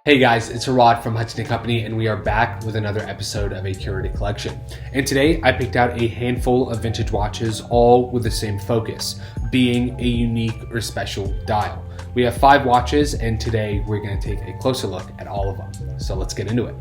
Hey guys, it's Rod from Huntington Company, and we are back with another episode of a curated collection. And today I picked out a handful of vintage watches, all with the same focus, being a unique or special dial. We have 5 watches, and today we're going to take a closer look at all of them. So let's get into it.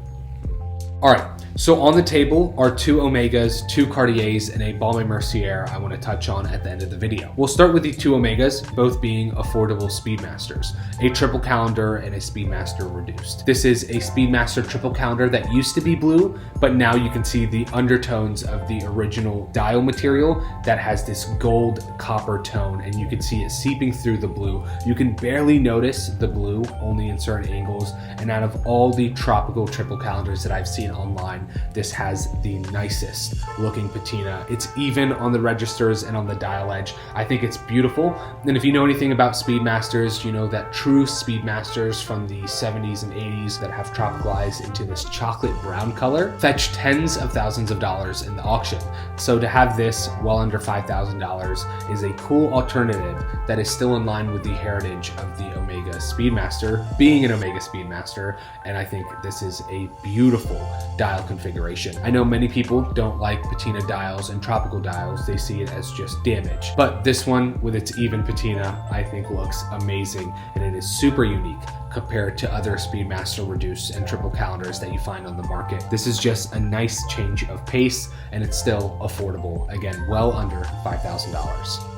Alright, so on the table are 2 Omegas, 2 Cartiers, and a Baume Et Mercier I want to touch on at the end of the video. We'll start with the 2 Omegas, both being affordable Speedmasters, a triple calendar and a Speedmaster reduced. This is a Speedmaster triple calendar that used to be blue, but now you can see the undertones of the original dial material that has this gold copper tone, and you can see it seeping through the blue. You can barely notice the blue, only in certain angles, and out of all the tropical triple calendars that I've seen online, this has the nicest looking patina. It's even on the registers and on the dial edge. I think it's beautiful. And if you know anything about Speedmasters, you know that true Speedmasters from the 70s and 80s that have tropicalized into this chocolate brown color fetch tens of thousands of dollars in the auction. So to have this well under $5,000 is a cool alternative that is still in line with the heritage of the Omega Speedmaster, being an Omega Speedmaster, and I think this is a beautiful dial configuration. I know many people don't like patina dials and tropical dials. They see it as just damage. But this one with its even patina, I think looks amazing, and it is super unique compared to other Speedmaster reduced and triple calendars that you find on the market. This is just a nice change of pace, and it's still affordable. Again, well under $5,000.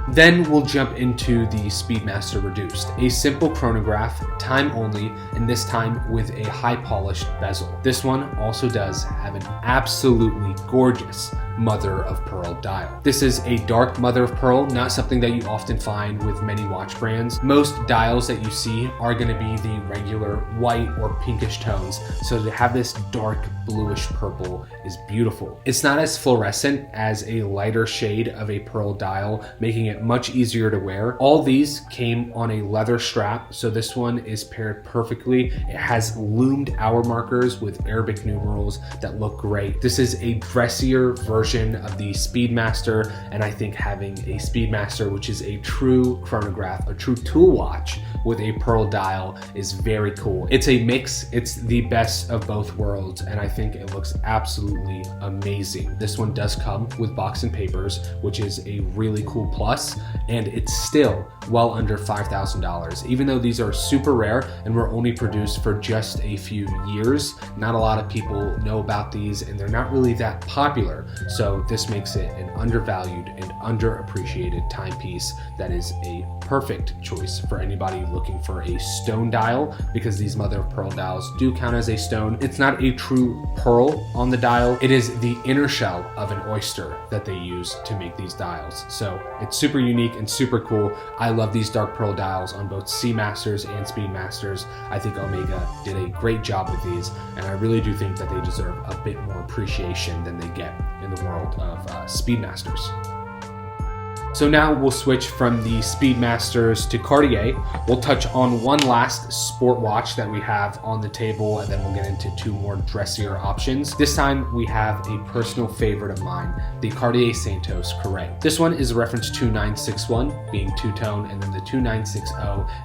Then we'll jump into the Speedmaster Reduced, a simple chronograph, time only, and this time with a high polished bezel. This one also does have an absolutely gorgeous mother of pearl dial. This is a dark mother of pearl, not something that you often find with many watch brands. Most dials that you see are going to be the regular white or pinkish tones, so to have this dark bluish purple is beautiful. It's not as fluorescent as a lighter shade of a pearl dial, making it much easier to wear. All these came on a leather strap, so this one is paired perfectly. It has loomed hour markers with Arabic numerals that look great. This is a dressier version of the Speedmaster, and I think having a Speedmaster, which is a true chronograph, a true tool watch with a pearl dial, is very cool. It's a mix. It's the best of both worlds, and I think it looks absolutely amazing. This one does come with box and papers, which is a really cool plus, and it's still well under $5,000. Even though these are super rare and were only produced for just a few years, not a lot of people know about these, and they're not really that popular. So this makes it an undervalued and underappreciated timepiece that is a perfect choice for anybody looking for a stone dial, because these mother of pearl dials do count as a stone. It's not a true pearl on the dial. It is the inner shell of an oyster that they use to make these dials. So it's super unique and super cool. I love these dark pearl dials on both Seamasters and Speedmasters. I think Omega did a great job with these, and I really do think that they deserve a bit more appreciation than they get in the world of Speedmasters. So now we'll switch from the Speedmasters to Cartier. We'll touch on one last sport watch that we have on the table, and then we'll get into 2 more dressier options. This time we have a personal favorite of mine, the Cartier Santos Carree. This one is a reference 2961 being two-tone, and then the 2960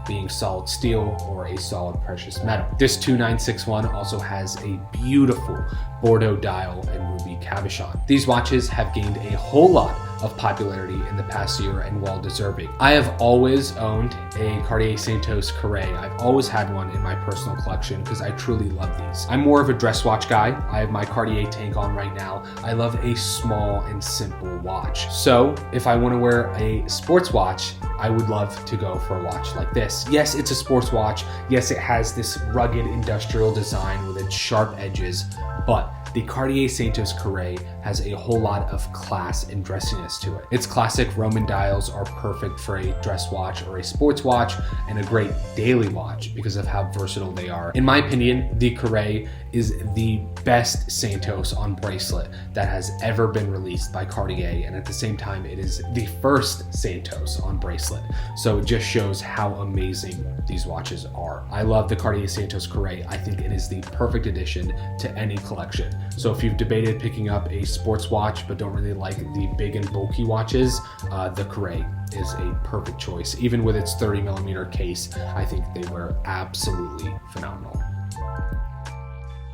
being solid steel or a solid precious metal. This 2961 also has a beautiful Bordeaux dial and ruby cabochon. These watches have gained a whole lot of popularity in the past year, and well deserving. I have always owned a Cartier Santos Carree. I've always had one in my personal collection because I truly love these. I'm more of a dress watch guy. I have my Cartier tank on right now. I love a small and simple watch. So if I want to wear a sports watch, I would love to go for a watch like this. Yes, it's a sports watch. Yes, it has this rugged industrial design with its sharp edges, but the Cartier Santos Carree has a whole lot of class and dressiness to it. Its classic Roman dials are perfect for a dress watch or a sports watch, and a great daily watch because of how versatile they are. In my opinion, the Carree is the best Santos on bracelet that has ever been released by Cartier, and at the same time, it is the first Santos on bracelet. So it just shows how amazing these watches are. I love the Cartier Santos Carree. I think it is the perfect addition to any collection collection. So if you've debated picking up a sports watch but don't really like the big and bulky watches, the Carree is a perfect choice. Even with its 30mm case, I think they were absolutely phenomenal.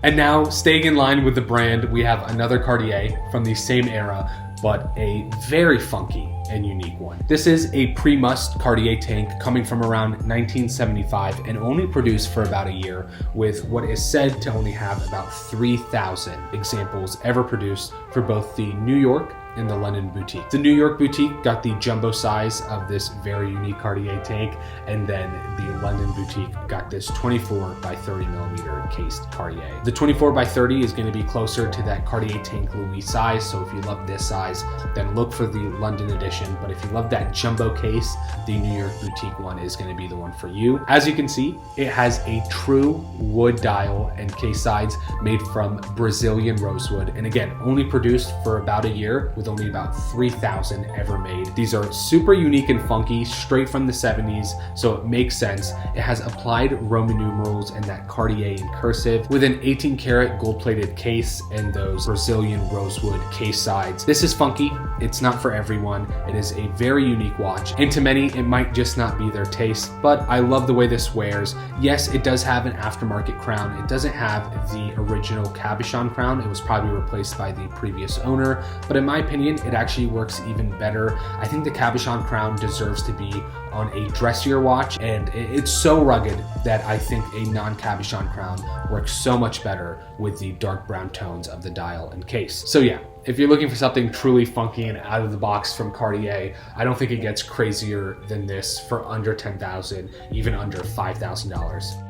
And now, staying in line with the brand, we have another Cartier from the same era, but a very funky and unique one. This is a pre-must Cartier tank coming from around 1975 and only produced for about a year, with what is said to only have about 3,000 examples ever produced for both the New York and the London boutique. The New York boutique got the jumbo size of this very unique Cartier tank, and then the London boutique got this 24 by 30mm cased Cartier. The 24 by 30 is going to be closer to that Cartier tank Louis size, so if you love this size, then look for the London edition. But if you love that jumbo case, the New York boutique one is going to be the one for you. As you can see, it has a true wood dial and case sides made from Brazilian rosewood, and again, only produced for about a year, with only about 3,000 ever made. These are super unique and funky, straight from the 70s, so it makes sense. It has applied Roman numerals and that Cartier in cursive, with an 18 karat gold plated case and those Brazilian rosewood case sides. This is funky, it's not for everyone. It is a very unique watch, and to many it might just not be their taste, but I love the way this wears. Yes, it does have an aftermarket crown. It doesn't have the original cabochon crown. It was probably replaced by the previous owner, but in my opinion, it actually works even better. I think the cabochon crown deserves to be on a dressier watch, and it's so rugged that I think a non-cabochon crown works so much better with the dark brown tones of the dial and case. So yeah, if you're looking for something truly funky and out of the box from Cartier, I don't think it gets crazier than this for under $10,000, even under $5,000.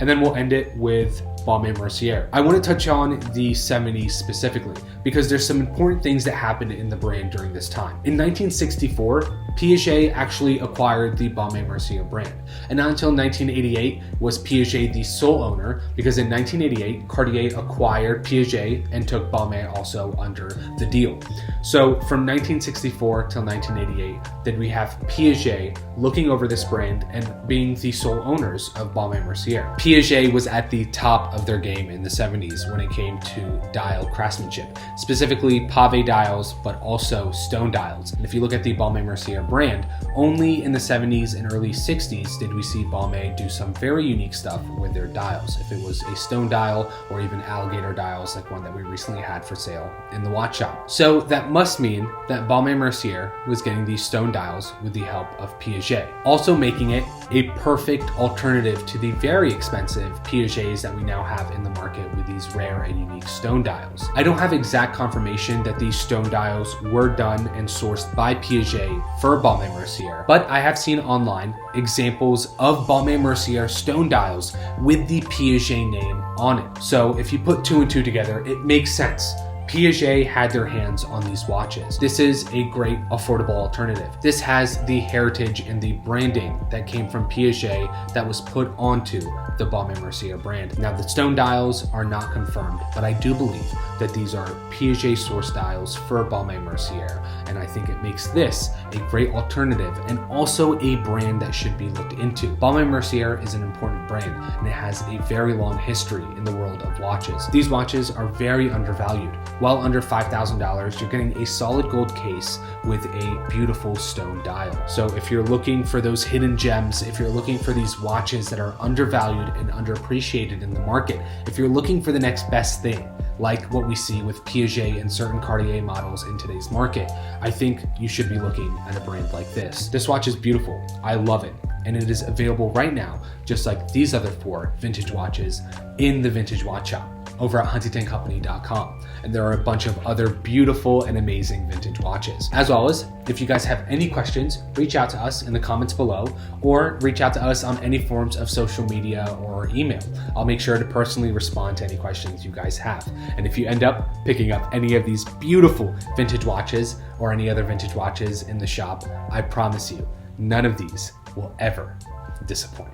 And then we'll end it with Baume Et Mercier. I want to touch on the 70s specifically because there's some important things that happened in the brand during this time. In 1964, Piaget actually acquired the Baume Et Mercier brand. And not until 1988 was Piaget the sole owner, because in 1988, Cartier acquired Piaget and took Baume also under the deal. So from 1964 till 1988, then we have Piaget looking over this brand and being the sole owners of Baume Et Mercier. Piaget was at the top of their game in the 70s when it came to dial craftsmanship, specifically pave dials, but also stone dials. And if you look at the Baume Et Mercier brand, only in the 70s and early 60s did we see Baume do some very unique stuff with their dials. If it was a stone dial or even alligator dials like one that we recently had for sale in the watch shop. So that must mean that Baume Et Mercier was getting these stone dials with the help of Piaget, also making it a perfect alternative to the very expensive Piagets that we now have in the market with these rare and unique stone dials. I don't have exact confirmation that these stone dials were done and sourced by Piaget for Baume Et Mercier, but I have seen online examples of Baume Et Mercier stone dials with the Piaget name on it. So if you put two and two together, it makes sense. Piaget had their hands on these watches. This is a great affordable alternative. This has the heritage and the branding that came from Piaget that was put onto the Baume Et Mercier brand. Now the stone dials are not confirmed, but I do believe that these are Piaget source dials for Baume Et Mercier, and I think it makes this a great alternative and also a brand that should be looked into. Baume Et Mercier is an important brand, and it has a very long history in the world of watches. These watches are very undervalued. Well under $5,000, you're getting a solid gold case with a beautiful stone dial. So if you're looking for those hidden gems, if you're looking for these watches that are undervalued and underappreciated in the market, if you're looking for the next best thing, like what we see with Piaget and certain Cartier models in today's market, I think you should be looking at a brand like this. This watch is beautiful. I love it. And it is available right now, just like these other 4 vintage watches in the Vintage Watch Shop over at huntingtoncompany.com. And there are a bunch of other beautiful and amazing vintage watches. As always, if you guys have any questions, reach out to us in the comments below or reach out to us on any forms of social media or email. I'll make sure to personally respond to any questions you guys have. And if you end up picking up any of these beautiful vintage watches or any other vintage watches in the shop, I promise you, none of these will ever disappoint.